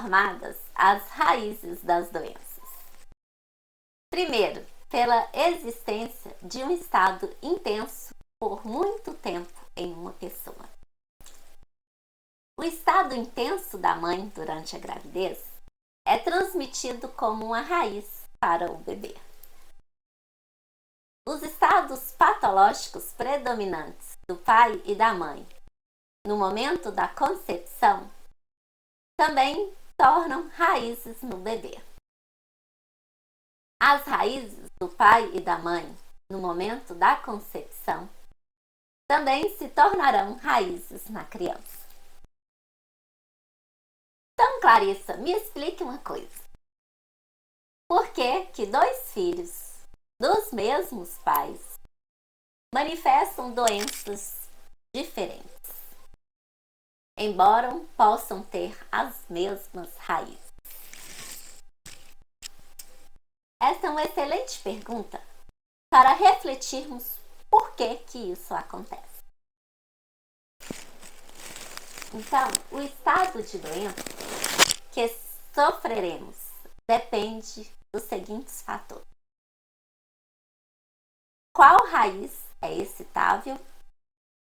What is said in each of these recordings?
formadas as raízes das doenças? Primeiro, pela existência de um estado intenso por muito tempo em uma pessoa. O estado intenso da mãe durante a gravidez é transmitido como uma raiz para o bebê. Os estados patológicos predominantes do pai e da mãe no momento da concepção também tornam raízes no bebê. As raízes do pai e da mãe no momento da concepção também se tornarão raízes na criança. Então, Clarissa, me explique uma coisa. Por que dois filhos dos mesmos pais manifestam doenças diferentes, embora possam ter as mesmas raízes? Esta é uma excelente pergunta para refletirmos por que isso acontece. Então, o estado de doença que sofreremos depende dos seguintes fatores. Qual raiz é excitável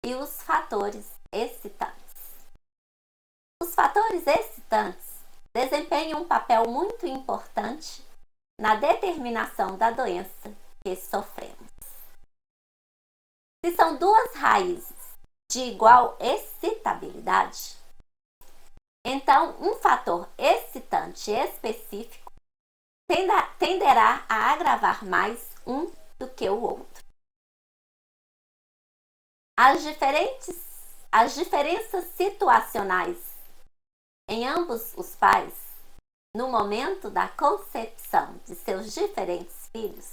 e os fatores excitantes? Os fatores excitantes desempenham um papel muito importante na determinação da doença que sofremos. Se são duas raízes de igual excitabilidade, então um fator excitante específico tenderá a agravar mais um do que o outro. As diferenças situacionais em ambos os pais, no momento da concepção de seus diferentes filhos,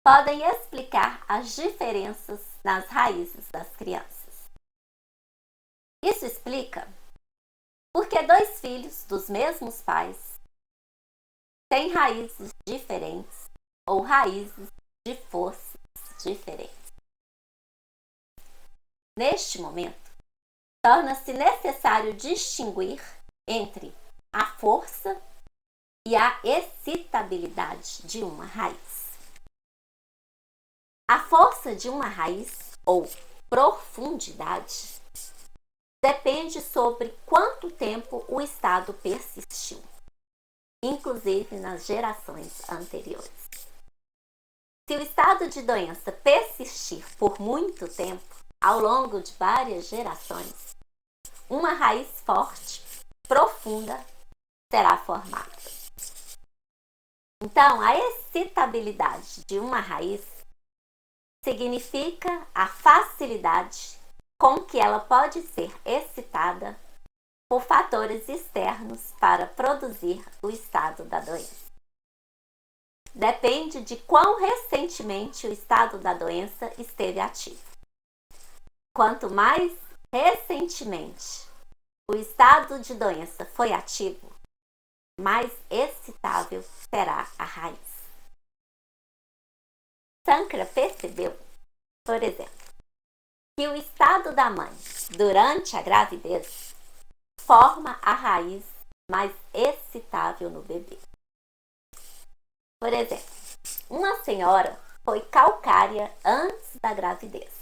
podem explicar as diferenças nas raízes das crianças. Isso explica porque dois filhos dos mesmos pais têm raízes diferentes ou raízes de forças diferentes. Neste momento, torna-se necessário distinguir entre a força e a excitabilidade de uma raiz. A força de uma raiz, ou profundidade, depende sobre quanto tempo o estado persistiu, inclusive nas gerações anteriores. Se o estado de doença persistir por muito tempo, ao longo de várias gerações, uma raiz forte, profunda, será formada. Então, a excitabilidade de uma raiz significa a facilidade com que ela pode ser excitada por fatores externos para produzir o estado da doença. Depende de quão recentemente o estado da doença esteve ativo. Quanto mais recentemente o estado de doença foi ativo, mais excitável será a raiz. Sankara percebeu, por exemplo, que o estado da mãe durante a gravidez forma a raiz mais excitável no bebê. Por exemplo, uma senhora foi calcária antes da gravidez,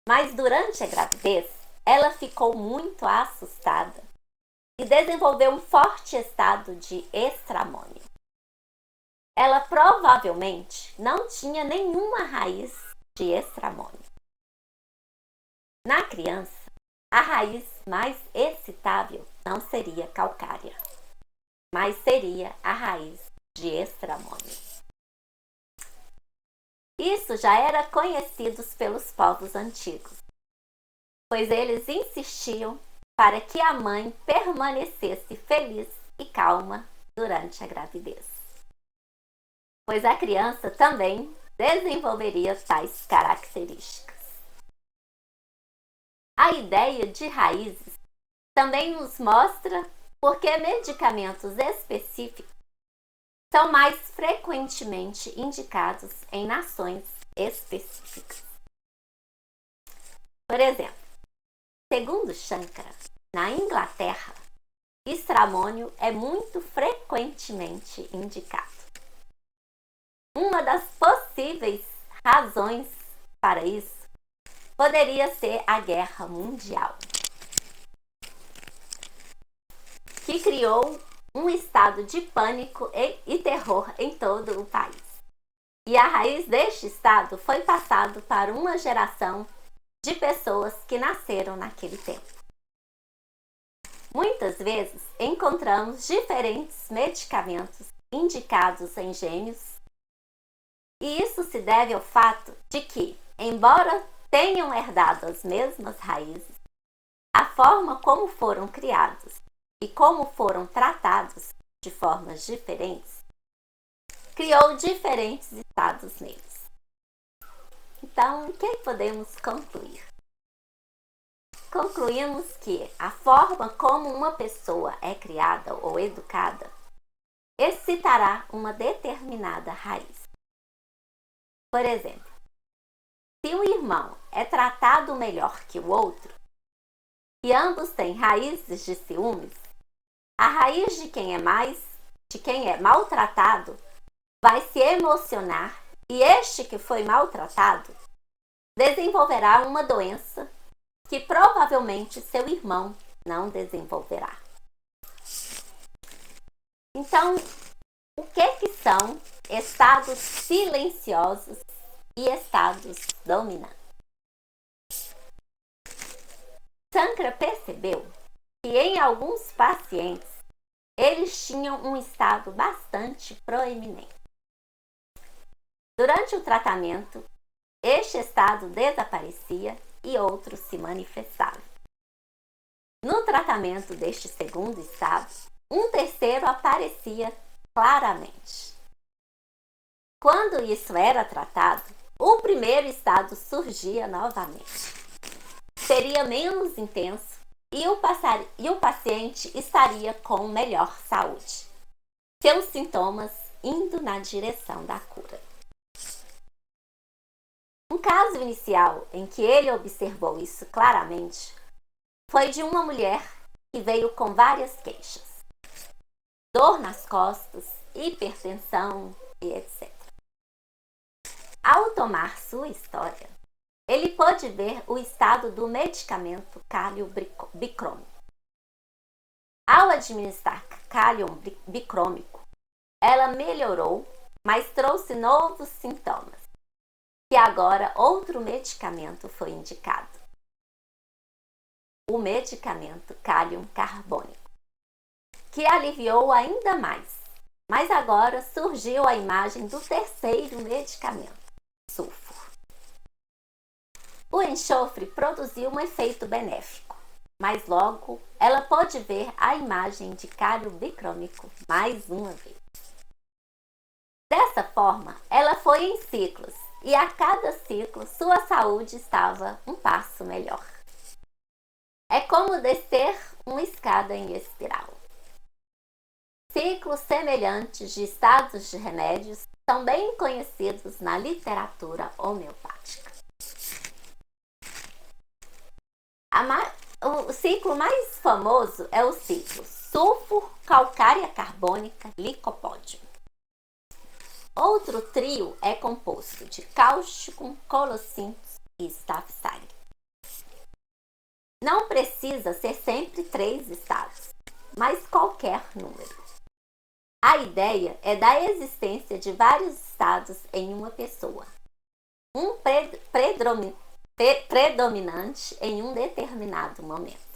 mas durante a gravidez ela ficou muito assustada e desenvolveu um forte estado de estramônio. Ela provavelmente não tinha nenhuma raiz de estramônio. Na criança, a raiz mais excitável não seria calcária, mas seria a raiz de estramônio. Isso já era conhecido pelos povos antigos, pois eles insistiam para que a mãe permanecesse feliz e calma durante a gravidez, pois a criança também desenvolveria tais características. A ideia de raízes também nos mostra por que medicamentos específicos são mais frequentemente indicados em nações específicas. Por exemplo, segundo Shankara, na Inglaterra, estramônio é muito frequentemente indicado. Uma das possíveis razões para isso poderia ser a Guerra Mundial, que criou um estado de pânico e terror em todo o país. E a raiz deste estado foi passado para uma geração de pessoas que nasceram naquele tempo. Muitas vezes encontramos diferentes medicamentos indicados em gênios, e isso se deve ao fato de que, embora tenham herdado as mesmas raízes, a forma como foram criados e como foram tratados de formas diferentes criou diferentes estados neles. Então, o que podemos concluir? Concluímos que a forma como uma pessoa é criada ou educada excitará uma determinada raiz. Por exemplo, se um irmão é tratado melhor que o outro e ambos têm raízes de ciúmes, a raiz de quem é maltratado vai se emocionar, e este que foi maltratado desenvolverá uma doença que provavelmente seu irmão não desenvolverá. Então, o que são estados silenciosos e estados dominantes? Sankara percebeu que em alguns pacientes eles tinham um estado bastante proeminente. Durante o tratamento, este estado desaparecia e outro se manifestava. No tratamento deste segundo estado, um terceiro aparecia claramente. Quando isso era tratado, o primeiro estado surgia novamente. Seria menos intenso e o paciente estaria com melhor saúde, seus sintomas indo na direção da cura. Um caso inicial em que ele observou isso claramente foi de uma mulher que veio com várias queixas: dor nas costas, hipertensão e etc. Ao tomar sua história, ele pôde ver o estado do medicamento cálio bicrômico. Ao administrar cálio bicrômico, ela melhorou, mas trouxe novos sintomas, que agora outro medicamento foi indicado: o medicamento cálium carbônico, que aliviou ainda mais, mas agora surgiu a imagem do terceiro medicamento, sulfuro. O enxofre produziu um efeito benéfico, mas logo ela pôde ver a imagem de cálio bicrômico mais uma vez. Dessa forma, ela foi em ciclos, e a cada ciclo sua saúde estava um passo melhor. É como descer uma escada em espiral. Ciclos semelhantes de estados de remédios são bem conhecidos na literatura homeopática. O ciclo mais famoso é o ciclo sulfur, calcária carbônica, licopódio. Outro trio é composto de cáusticum, colocynthos e staphysaga. Não precisa ser sempre 3 estados, mas qualquer número. A ideia é da existência de vários estados em uma pessoa, um predominante em um determinado momento.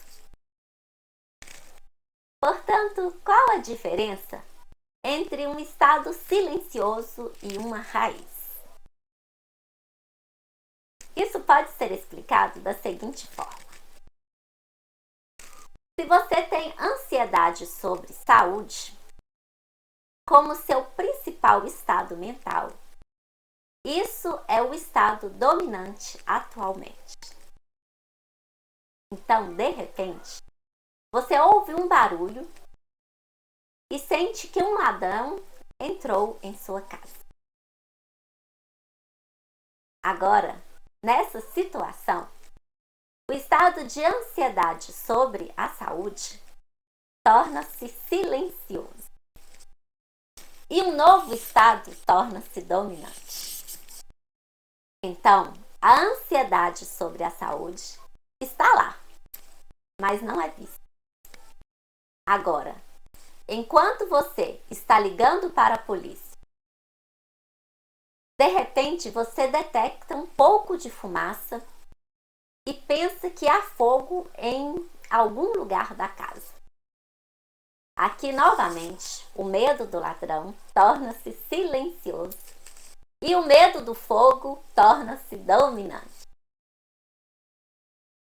Portanto, qual a diferença entre um estado silencioso e uma raiz? Isso pode ser explicado da seguinte forma: se você tem ansiedade sobre saúde como seu principal estado mental, isso é o estado dominante atualmente. Então, de repente, você ouve um barulho e sente que um ladrão entrou em sua casa. Agora, nessa situação, o estado de ansiedade sobre a saúde torna-se silencioso. E um novo estado torna-se dominante. Então, a ansiedade sobre a saúde está lá, mas não é vista. Agora, enquanto você está ligando para a polícia, de repente você detecta um pouco de fumaça e pensa que há fogo em algum lugar da casa. Aqui, novamente, o medo do ladrão torna-se silencioso e o medo do fogo torna-se dominante.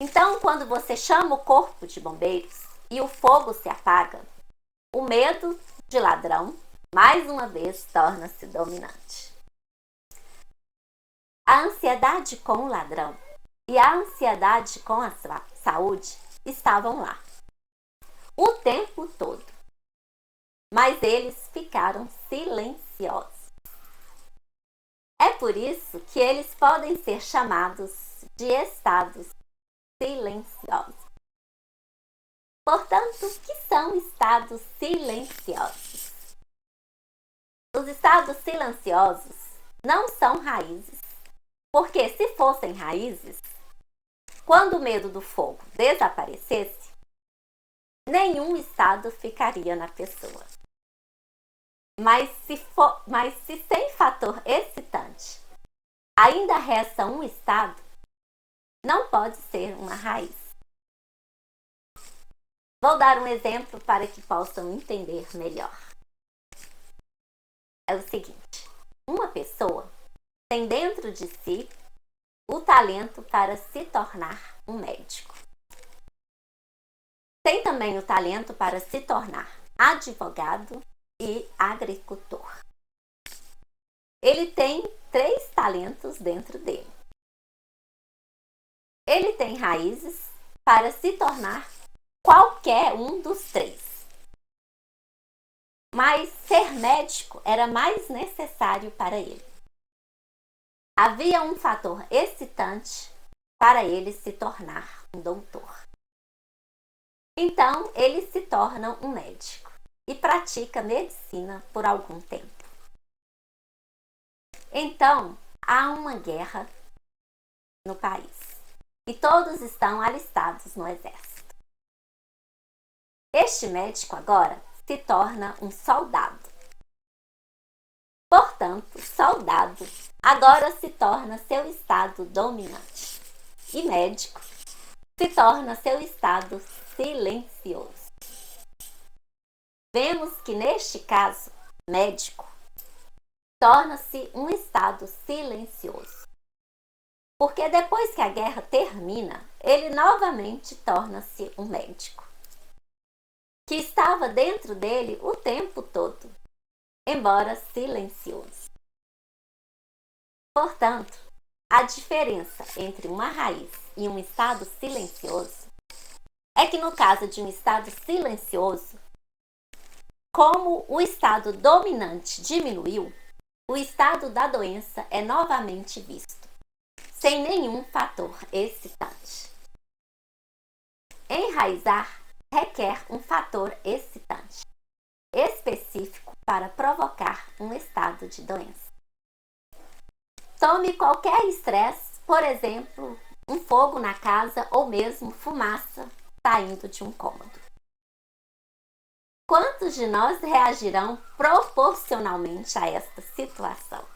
Então, quando você chama o corpo de bombeiros e o fogo se apaga, o medo de ladrão, mais uma vez, torna-se dominante. A ansiedade com o ladrão e a ansiedade com a saúde estavam lá o tempo todo, mas eles ficaram silenciosos. É por isso que eles podem ser chamados de estados silenciosos. Portanto, o que são estados silenciosos? Os estados silenciosos não são raízes, porque se fossem raízes, quando o medo do fogo desaparecesse, nenhum estado ficaria na pessoa. Mas se sem fator excitante ainda resta um estado, não pode ser uma raiz. Vou dar um exemplo para que possam entender melhor. É o seguinte: uma pessoa tem dentro de si o talento para se tornar um médico. Tem também o talento para se tornar advogado e agricultor. Ele tem 3 talentos dentro dele. Ele tem raízes para se tornar qualquer um dos 3. Mas ser médico era mais necessário para ele. Havia um fator excitante para ele se tornar um doutor. Então, ele se torna um médico e pratica medicina por algum tempo. Então, há uma guerra no país e todos estão alistados no exército. Este médico agora se torna um soldado. Portanto, soldado agora se torna seu estado dominante e médico se torna seu estado silencioso. Vemos que neste caso, médico torna-se um estado silencioso, porque depois que a guerra termina, ele novamente torna-se um médico, que estava dentro dele o tempo todo, embora silencioso. Portanto, a diferença entre uma raiz e um estado silencioso é que no caso de um estado silencioso, como o estado dominante diminuiu, o estado da doença é novamente visto, sem nenhum fator excitante. Enraizar requer um fator excitante específico para provocar um estado de doença. Tome qualquer estresse, por exemplo, um fogo na casa ou mesmo fumaça saindo de um cômodo. Quantos de nós reagirão proporcionalmente a esta situação?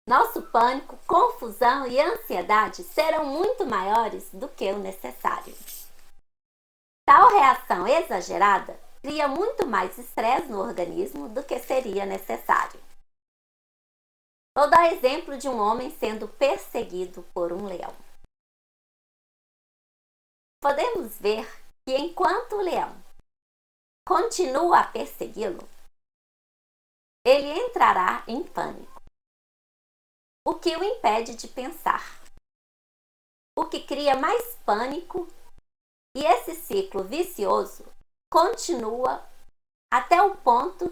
Nosso pânico, confusão e ansiedade serão muito maiores do que o necessário. Tal reação exagerada cria muito mais estresse no organismo do que seria necessário. Vou dar exemplo de um homem sendo perseguido por um leão. Podemos ver que enquanto o leão continua a persegui-lo, ele entrará em pânico, o que o impede de pensar, o que cria mais pânico, e esse ciclo vicioso continua até o ponto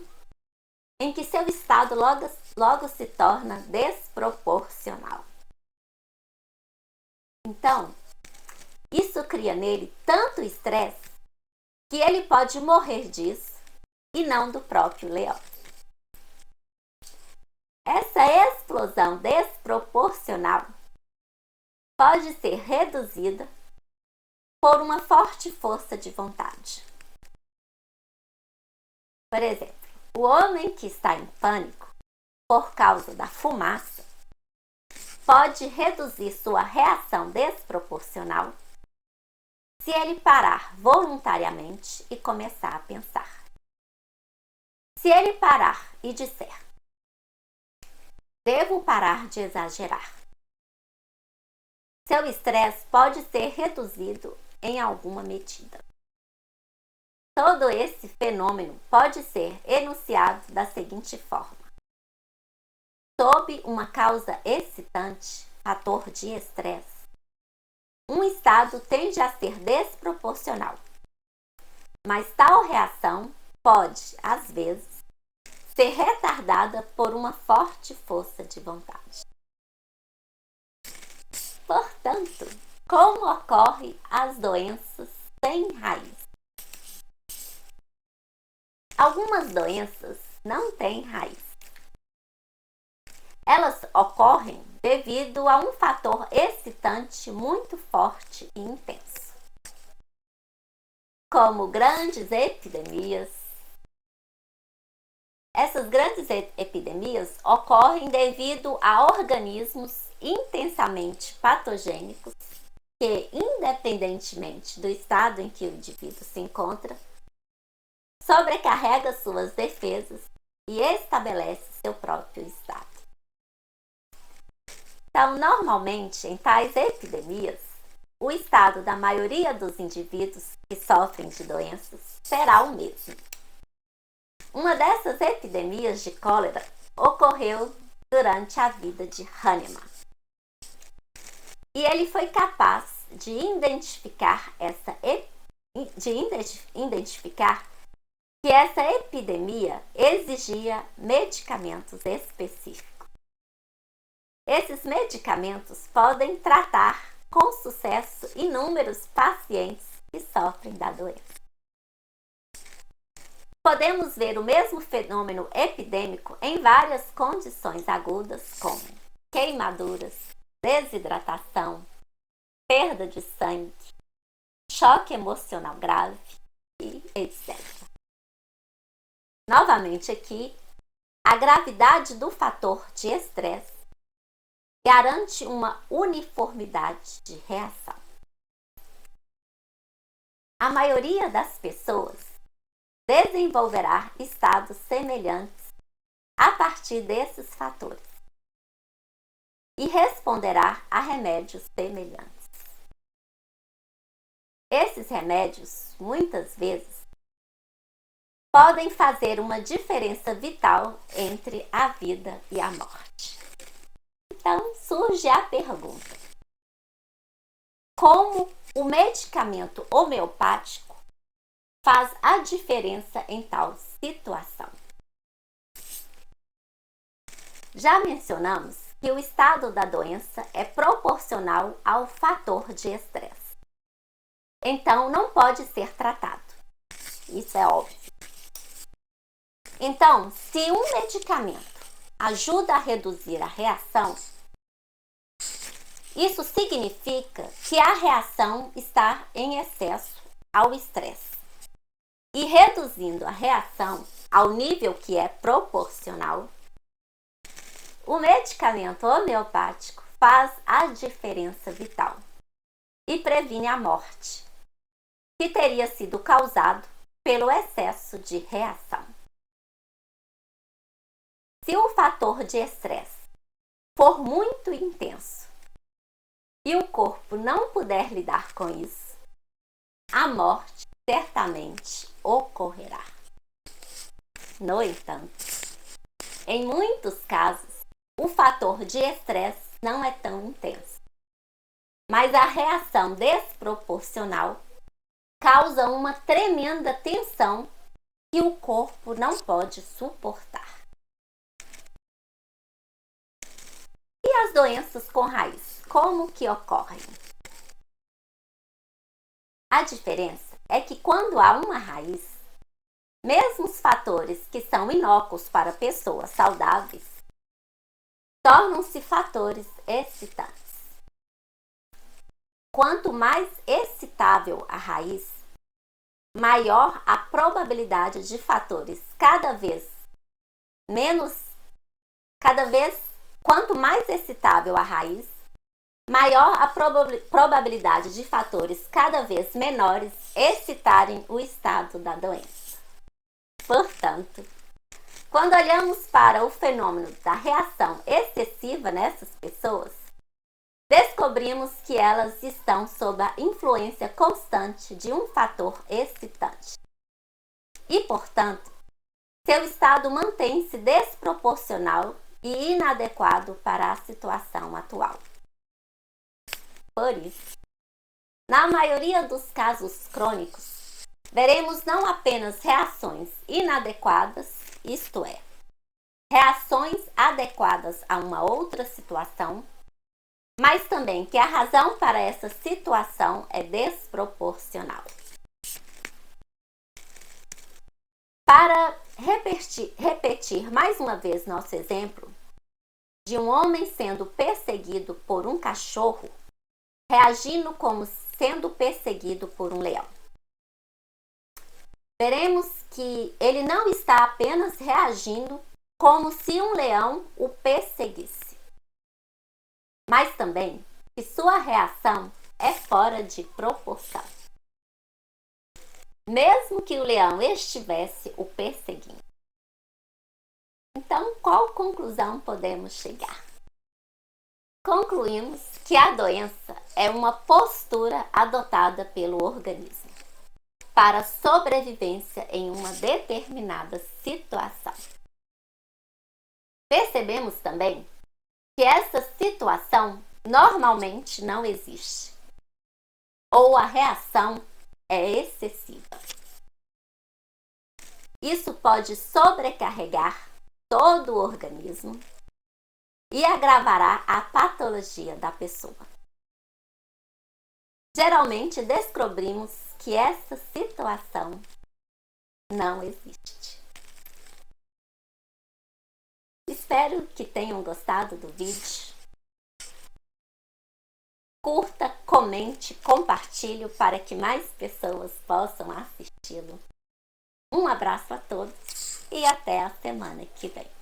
em que seu estado logo se torna desproporcional. Então, isso cria nele tanto estresse que ele pode morrer disso e não do próprio leão. Essa explosão desproporcional pode ser reduzida por uma forte força de vontade. Por exemplo, o homem que está em pânico por causa da fumaça pode reduzir sua reação desproporcional se ele parar voluntariamente e começar a pensar. Se ele parar e disser: devo parar de exagerar, seu estresse pode ser reduzido em alguma medida. Todo esse fenômeno pode ser enunciado da seguinte forma: sob uma causa excitante, fator de estresse, um estado tende a ser desproporcional, mas tal reação pode, às vezes, ser retardada por uma forte força de vontade. Portanto, como ocorrem as doenças sem raiz? Algumas doenças não têm raiz. Elas ocorrem devido a um fator excitante muito forte e intenso, como grandes epidemias. Essas grandes epidemias ocorrem devido a organismos intensamente patogênicos que, independentemente do estado em que o indivíduo se encontra, sobrecarrega suas defesas e estabelece seu próprio estado. Então, normalmente, em tais epidemias, o estado da maioria dos indivíduos que sofrem de doenças será o mesmo. Uma dessas epidemias de cólera ocorreu durante a vida de Hahnemann. E ele foi capaz de identificar que essa epidemia exigia medicamentos específicos. Esses medicamentos podem tratar com sucesso inúmeros pacientes que sofrem da doença. Podemos ver o mesmo fenômeno epidêmico em várias condições agudas, como queimaduras, desidratação, perda de sangue, choque emocional grave e etc. Novamente aqui, a gravidade do fator de estresse garante uma uniformidade de reação. A maioria das pessoas desenvolverá estados semelhantes a partir desses fatores e responderá a remédios semelhantes. Esses remédios, muitas vezes, podem fazer uma diferença vital entre a vida e a morte. Então, surge a pergunta: como o medicamento homeopático faz a diferença em tal situação? Já mencionamos que o estado da doença é proporcional ao fator de estresse. Então, não pode ser tratado. Isso é óbvio. Então, se um medicamento ajuda a reduzir a reação, isso significa que a reação está em excesso ao estresse. E reduzindo a reação ao nível que é proporcional, o medicamento homeopático faz a diferença vital e previne a morte, que teria sido causado pelo excesso de reação. Se o fator de estresse for muito intenso e o corpo não puder lidar com isso, a morte certamente ocorrerá. No entanto, em muitos casos, o fator de estresse não é tão intenso, mas a reação desproporcional causa uma tremenda tensão que o corpo não pode suportar. E as doenças com raiz, como que ocorrem? A diferença é que quando há uma raiz, mesmo os fatores que são inócuos para pessoas saudáveis tornam-se fatores excitantes. Quanto mais excitável a raiz, maior a probabilidade de fatores quanto mais excitável a raiz, maior a probabilidade de fatores cada vez menores excitarem o estado da doença. Portanto, quando olhamos para o fenômeno da reação excessiva nessas pessoas, descobrimos que elas estão sob a influência constante de um fator excitante. E, portanto, seu estado mantém-se desproporcional e inadequado para a situação atual. Por isso, na maioria dos casos crônicos, veremos não apenas reações inadequadas, isto é, reações adequadas a uma outra situação, mas também que a razão para essa situação é desproporcional. Para repetir mais uma vez nosso exemplo de um homem sendo perseguido por um cachorro, reagindo como sendo perseguido por um leão. Veremos que ele não está apenas reagindo como se um leão o perseguisse, mas também que sua reação é fora de proporção, mesmo que o leão estivesse o perseguindo. Então, qual conclusão podemos chegar? Concluímos que a doença é uma postura adotada pelo organismo para sobrevivência em uma determinada situação. Percebemos também que essa situação normalmente não existe, ou a reação é excessiva. Isso pode sobrecarregar todo o organismo e agravará a patologia da pessoa. Geralmente descobrimos que essa situação não existe. Espero que tenham gostado do vídeo. Curta, comente, compartilhe para que mais pessoas possam assisti-lo. Um abraço a todos e até a semana que vem.